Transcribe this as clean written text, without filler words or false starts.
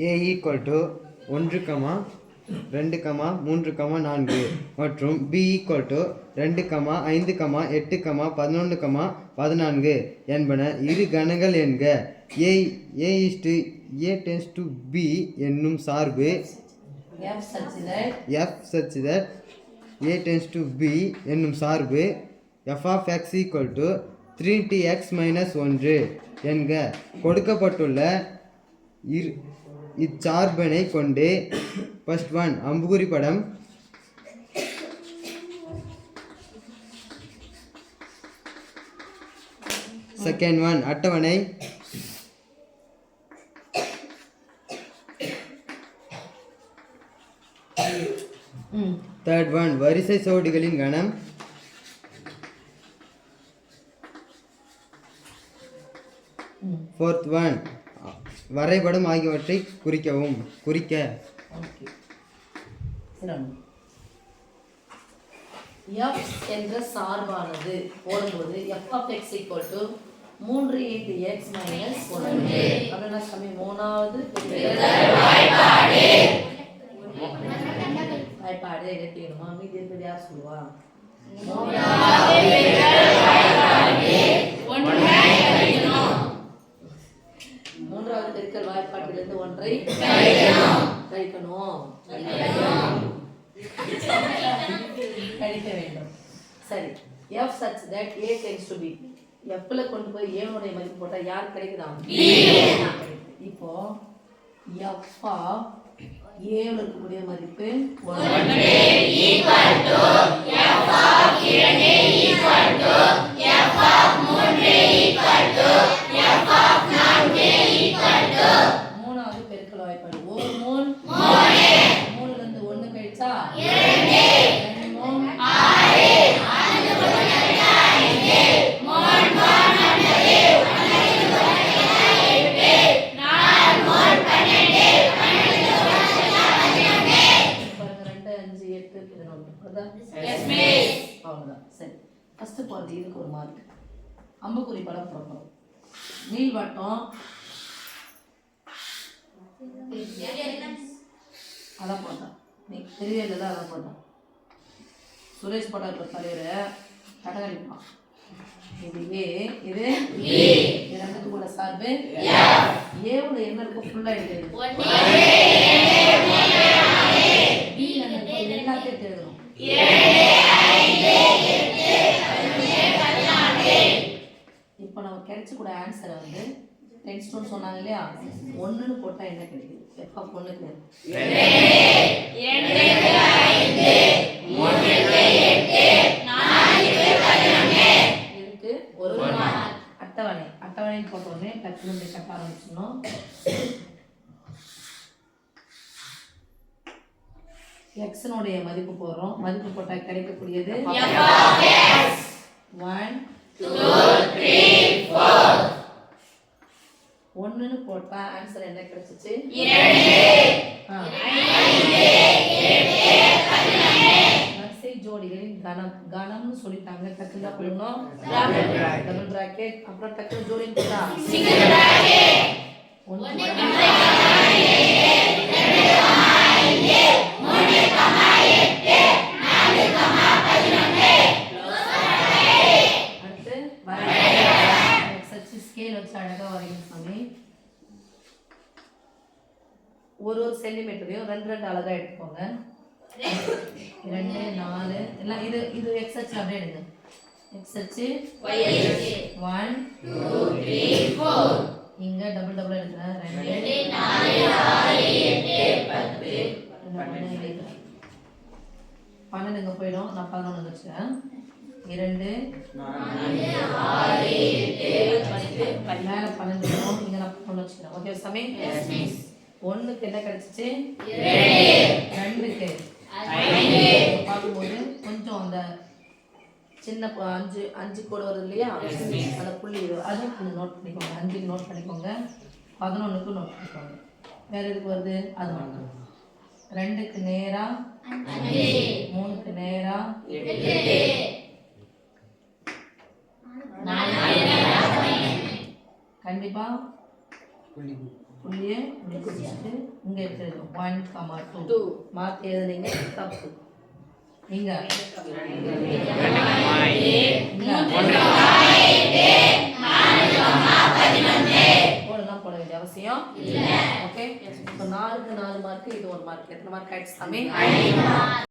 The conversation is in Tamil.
a ஈக்குவல் டு 1, 2, 3, 4 மற்றும் b ஈக்குவல் டு 2, 5, 8, 11, 14 என்பன இரு கணங்கள் என்க. a tends to b என்னும் சார்பு f such that a tends to b என்னும் சார்பு f of x equal to 3x minus 1 என்க. கொடுக்கப்பட்டுள்ள இச்சார்பினை கொண்டு ஃபர்ஸ்ட் ஒன் அம்புகுறி படம், செகண்ட் ஒன் அட்டவணை, தேர்ட் ஒன் வரிசை சோடிகளின் கணம், ஃபோர்த் ஒன் வரைபடம் ஆகியவற்றை குறிக்க. f என்ற சார்பானது போடும்போது f of x equal to 3 into x minus 1 அப்படின்னா சமி மூணாவது வாய்ப்பாடு எடுத்துக்கணுமா? மீதி இருக்கிறது யார் சொல்லுவா? மூன்றாவது பெருக்கல் வாய்ப்பாட்டிலிருந்து ஒன்றை கழிக்கணும், கழிக்க வேண்டும். சரி, f such that a tends to b. fல கொண்டு போய் a உடைய மதிப்பு போட்டா யார் கிடைக்குதா? இப்போ f of a ல இருக்கக்கூடிய மதிப்பு 1 equal to f of 2 equal to f of 3 equal to f of 4 equal to மூணாவது பெருக்கல் வாய்ப்பாடு. ஒரு 3 ல இருந்து 1 கழிச்சா 2 6 5 ஃபர்ஸ்ட் போறது இதுக்கு ஒரு மார்க். அம்புக்குறி படம் போடணும். நீள்வட்டம் அதான் போட்டான், நீ தெரியல தான் அதான் போட்டான். சுரேஷ் போட்டா இப்போ தலைவர் கடகடிப்பான். இது ஏ, இது ரெண்டுக்கு கூட சார்பு ஏவோட என்ன இருக்கு ஃபுல்லா எழுதுறது, எல்லாத்தையும் எழுதணும். இப்போ நம்ம கிடைச்ச கூட ஆன்சரை வந்து 10 ஸ்டோன் சொன்னாங்க இல்லையா, 1ன்னு போட்டா என்ன கிடைக்குது? எப்ப 1க்கு 2 2 5 3 8 4 11 இதுக்கு ஒரு அட்டவணைன்னு போட்ட உடனே டக்குனு கட்ட ஆரம்பிச்சிடணும். எக்ஸனுடைய மதிப்பு போடுறோம். மதிப்பு போட்டால் கிடைக்கக்கூடியது 1 2 3 4. 1ன்னு போட்டா ஆன்சர் என்ன கிடைச்சிச்சு? 2 வரிசை ஜோடிகளின் கணம்னு சொல்லிட்டாங்க. டக்குனு போடணும் டபுள் பிராக்கெட், அப்புறம் டக்குனு ஜோடின்னு போட்டா சிங்கிள் பிராக்கெட். 1 ஒரு சென்டிமீட்டரையும் 2 அழகா எடுத்துக்கோங்க. 2 4 எல்லாம் இது x அச்சு அப்படியே எடுங்க. x அச்சு y அச்சு 1 2 3 4 இங்க டபுள் எடுக்கிறேன். 2 4 6 8 10 12 இங்க போய்டும். நான் 11 வச்சேன். 2 4 6 8 10 மேல 12 இங்க நான் 11 வச்சேன். ஓகே சாமி? Yes miss. 1க்கு என்ன கிடைச்சிச்சு? 2 2க்கு 5 பாக்கும்போது கொஞ்சம் அந்த சின்ன 5 கோடு வருது இல்லையா, அந்த புள்ளி அது கொஞ்சம் நோட் பண்ணிக்கோங்க. 5க்கு நோட் பண்ணிக்கோங்க, 11க்கு நோட் பண்ணிக்கோங்க. வேற எதுக்கு வருது அது மட்டும். 2க்கு நேரா 5, 3க்கு நேரா 8 கண்டிப்பா புள்ளியை இப்படி குறிச்சிட்டு இங்கே எடுத்துருக்கோம் 1,2 மாற்றி எழுதுனீங்க தப்பு இங்க போடலாம் போட வேண்டிய அவசியம் ஓகே இப்போ 4க்கு 4 மார்க் இது 1 மார்க் எத்தனை மார்க் ஆயிடுச்சு சாமி